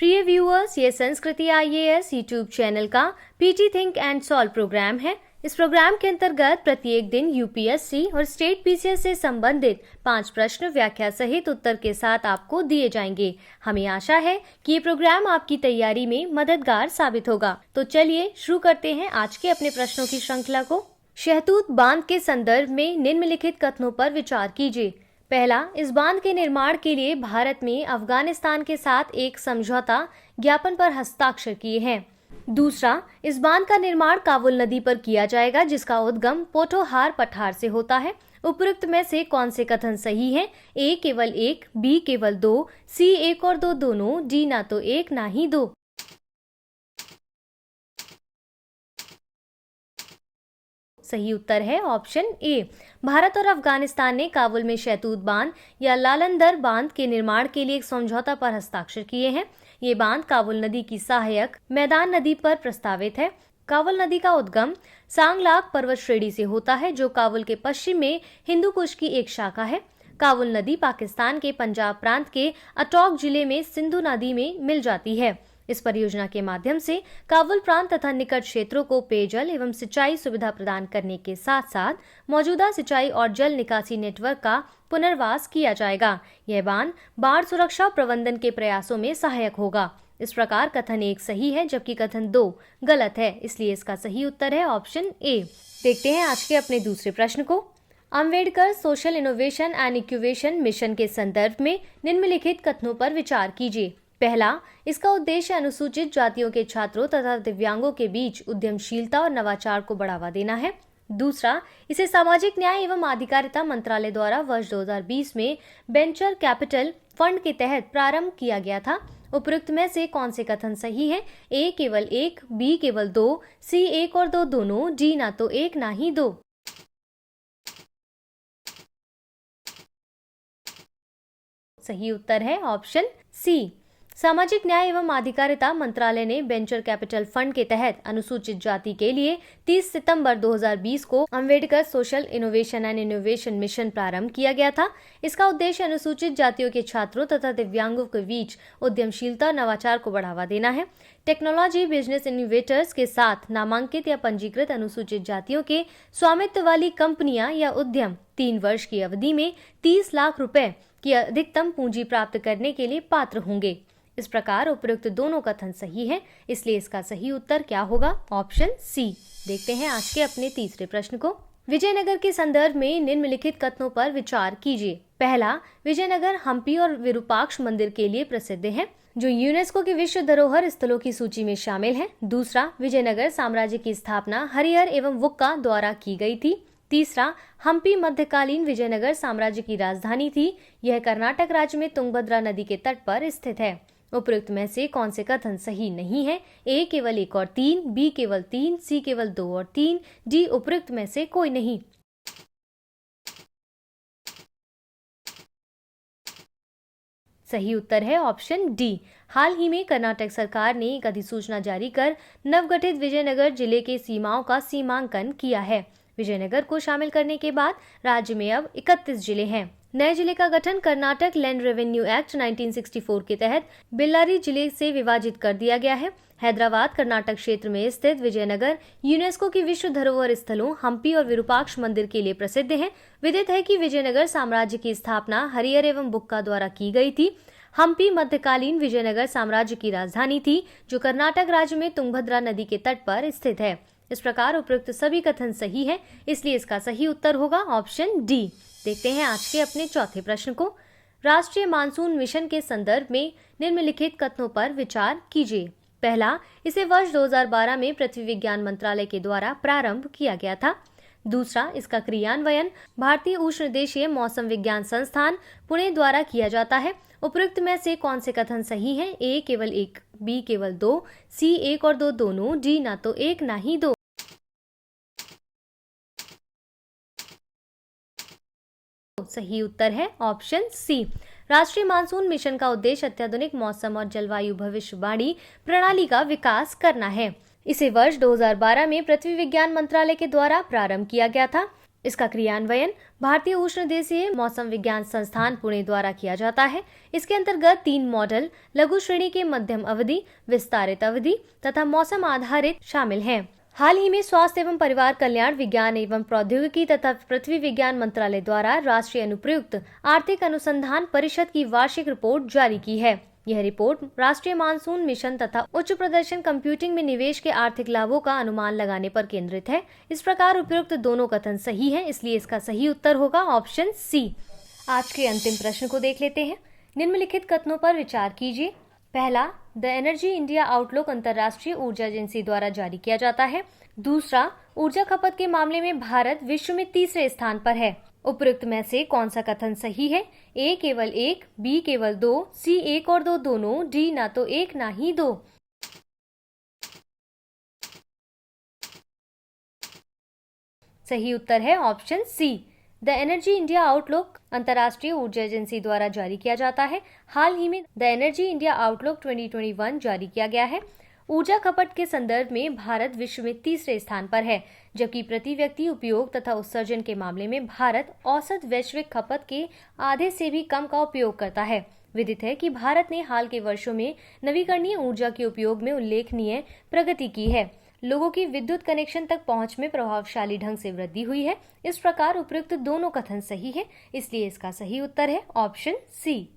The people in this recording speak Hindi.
प्रिय व्यूअर्स, ये संस्कृति आईएएस यूट्यूब चैनल का PT think and solve programme है। इस प्रोग्राम के अंतर्गत प्रत्येक दिन यूपीएससी और स्टेट पीसीएस से संबंधित 5 प्रश्न व्याख्या सहित उत्तर के साथ आपको दिए जाएंगे। हमें आशा है कि ये प्रोग्राम आपकी तैयारी में मददगार साबित होगा। तो चलिए शुरू करते हैं आज के अपने प्रश्नों की श्रृंखला को। शहतूत बांध के संदर्भ में निम्नलिखित कथनों पर विचार कीजिए। पहला, इस बांध के निर्माण के लिए भारत में अफगानिस्तान के साथ एक समझौता ज्ञापन पर हस्ताक्षर किए हैं। दूसरा, इस बांध का निर्माण काबुल नदी पर किया जाएगा जिसका उद्गम पोठोहार पठार से होता है। उपरोक्त में से कौन से कथन सही हैं? ए केवल 1, बी केवल 2, सी 1 और 2 दोनों, डी ना तो 1 ना ही 2। सही उत्तर है ऑप्शन ए। भारत और अफगानिस्तान ने काबुल में शहतूत बांध या लालंदर बांध के निर्माण के लिए एक समझौता पर हस्ताक्षर किए हैं। ये बांध काबुल नदी की सहायक मैदान नदी पर प्रस्तावित है। काबुल नदी का उद्गम सांगलाक पर्वत श्रेणी से होता है जो काबुल के पश्चिम में हिंदू कुश की एक शाखा है। काबुल नदी पाकिस्तान के पंजाब प्रांत के अटोक जिले में सिंधु नदी में मिल जाती है। इस परियोजना के माध्यम से काबुल प्रांत तथा निकट क्षेत्रों को पेयजल एवं सिंचाई सुविधा प्रदान करने के साथ साथ मौजूदा सिंचाई और जल निकासी नेटवर्क का पुनर्वास किया जाएगा। यह बांध बाढ़ सुरक्षा प्रबंधन के प्रयासों में सहायक होगा। इस प्रकार कथन 1 सही है जबकि कथन 2 गलत है, इसलिए इसका सही उत्तर है ऑप्शन ए। देखते हैं आज के अपने दूसरे प्रश्न को। Ambedkar social innovation and incubation mission के संदर्भ में निम्नलिखित कथनों पर विचार कीजिए। पहला, इसका उद्देश्य अनुसूचित जातियों के छात्रों तथा दिव्यांगों के बीच उद्यमशीलता और नवाचार को बढ़ावा देना है। दूसरा, इसे सामाजिक न्याय एवं अधिकारिता मंत्रालय द्वारा वर्ष 2020 में वेंचर कैपिटल फंड के तहत प्रारंभ किया गया था। उपरोक्त में से कौन से कथन सही हैं? ए केवल 1, बी केवल 2, सी 1 और 2 दोनों, डी ना तो 1 ना ही 2। सही उत्तर है ऑप्शन सी। सामाजिक न्याय एवं अधिकारिता मंत्रालय ने वेंचर कैपिटल फंड के तहत अनुसूचित जाति के लिए 30 सितंबर 2020 को Ambedkar social innovation and innovation mission प्रारंभ किया गया था। इसका उद्देश्य अनुसूचित जातियों के छात्रों तथा दिव्यांगों के बीच उद्यमशीलता और नवाचार को बढ़ावा देना है। टेक्नोलॉजी बिजनेस इनोवेटर्स के साथ नामांकित या पंजीकृत अनुसूचित जातियों के स्वामित्व वाली कंपनियां या उद्यम 3 वर्ष की अवधि में 30 लाख रुपए की अधिकतम पूंजी प्राप्त करने के लिए पात्र होंगे। इस प्रकार उपयुक्त दोनों कथन सही हैं, इसलिए इसका सही उत्तर क्या होगा? Option C. देखते हैं आज के अपने तीसरे प्रश्न को। विजयनगर के संदर्भ में निम्नलिखित कथनों पर विचार कीजिए। पहला, विजयनगर हम्पी और विरूपाक्ष मंदिर के लिए प्रसिद्ध है जो यूनेस्को की विश्व धरोहर स्थलों की सूची में शामिल है। दूसरा, विजयनगर साम्राज्य की स्थापना हरिहर एवं वुक्का द्वारा की गई थी। तीसरा, हम्पी मध्यकालीन विजयनगर साम्राज्य की राजधानी थी। यह कर्नाटक राज्य में तुंगभद्रा नदी के तट पर स्थित है। उपयुक्त में से कौन से कथन सही नहीं है? ए केवल 1 और 3, बी केवल 3, सी केवल 2 और 3, डी उपयुक्त में से कोई नहीं। सही उत्तर है ऑप्शन डी। हाल ही में कर्नाटक सरकार ने एक अधिसूचना जारी कर नवगठित विजयनगर जिले के सीमाओं का सीमांकन किया है। विजयनगर को शामिल करने के बाद राज्य में अब 31 जिले हैं। नए जिले का गठन कर्नाटक लैंड रेवेन्यू एक्ट 1964 के तहत बेल्लारी जिले से विभाजित कर दिया गया है। हैदराबाद कर्नाटक क्षेत्र में स्थित विजयनगर यूनेस्को की विश्व धरोहर स्थलों हम्पी और विरूपाक्ष मंदिर के लिए प्रसिद्ध है। विदित है कि विजयनगर साम्राज्य की स्थापना हरिहर एवं बुक्का द्वारा की गई थी। हम्पी मध्यकालीन विजयनगर साम्राज्य की राजधानी थी जो कर्नाटक राज्य में तुंगभद्रा नदी के तट पर स्थित है। इस प्रकार उपयुक्त सभी कथन सही है, इसलिए इसका सही उत्तर होगा ऑप्शन डी। देखते हैं आज के अपने चौथे प्रश्न को। राष्ट्रीय मानसून मिशन के संदर्भ में निम्नलिखित कथनों पर विचार कीजिए। पहला, इसे वर्ष 2012 में पृथ्वी विज्ञान मंत्रालय के द्वारा प्रारंभ किया गया था। दूसरा, इसका क्रियान्वयन भारतीय उष्णदेशीय मौसम विज्ञान संस्थान पुणे द्वारा किया जाता है। उपयुक्त में से कौन से कथन सही हैं? ए केवल 1, बी केवल 2, सी 1 और 2 दोनों, डी ना तो 1 ना ही 2। सही उत्तर है ऑप्शन सी। राष्ट्रीय मानसून मिशन का उद्देश्य अत्याधुनिक मौसम और जलवायु भविष्यवाणी प्रणाली का विकास करना है। इसे वर्ष 2012 में पृथ्वी विज्ञान मंत्रालय के द्वारा प्रारंभ किया गया था। इसका क्रियान्वयन भारतीय उष्णदेशीय मौसम विज्ञान संस्थान पुणे द्वारा किया जाता है। इसके अंतर्गत 3 मॉडल लघु श्रेणी के मध्यम अवधि, विस्तारित अवधि तथा मौसम आधारित शामिल हैं। हाल ही में स्वास्थ्य एवं परिवार कल्याण विज्ञान एवं प्रौद्योगिकी तथा पृथ्वी विज्ञान मंत्रालय द्वारा राष्ट्रीय अनुप्रयुक्त आर्थिक अनुसंधान परिषद की वार्षिक रिपोर्ट जारी की है। यह रिपोर्ट राष्ट्रीय मानसून मिशन तथा उच्च प्रदर्शन कंप्यूटिंग में निवेश के आर्थिक लाभों का अनुमान लगाने पर केंद्रित है। इस प्रकार उपयुक्त दोनों कथन सही हैं, इसलिए इसका सही उत्तर होगा ऑप्शन सी। आज के अंतिम प्रश्न को देख लेते हैं। निम्नलिखित कथनों पर विचार कीजिए। पहला, द एनर्जी इंडिया आउटलुक अंतर्राष्ट्रीय ऊर्जा एजेंसी द्वारा जारी किया जाता है। दूसरा, ऊर्जा खपत के मामले में भारत विश्व में तीसरे स्थान पर है। उपयुक्त में से कौन सा कथन सही है? ए केवल 1, बी केवल 2, सी 1 और 2 दोनों, डी ना तो 1 ना ही 2। सही उत्तर है option C. The energy India outlook अंतर्राष्ट्रीय ऊर्जा एजेंसी द्वारा जारी किया जाता है। हाल ही में द एनर्जी इंडिया आउटलुक 2021 जारी किया गया है। ऊर्जा खपत के संदर्भ में भारत विश्व में तीसरे स्थान पर है, जबकि प्रति व्यक्ति उपयोग तथा उत्सर्जन के मामले में भारत औसत वैश्विक खपत के आधे से भी कम का उपयोग करता है। विदित है कि भारत ने हाल के वर्षों में नवीकरणीय ऊर्जा के उपयोग में उल्लेखनीय प्रगति की है। लोगों की विद्युत कनेक्शन तक पहुंच में प्रभावशाली ढंग से वृद्धि हुई है। इस प्रकार उपयुक्त दोनों कथन सही है, इसलिए इसका सही उत्तर है ऑप्शन सी।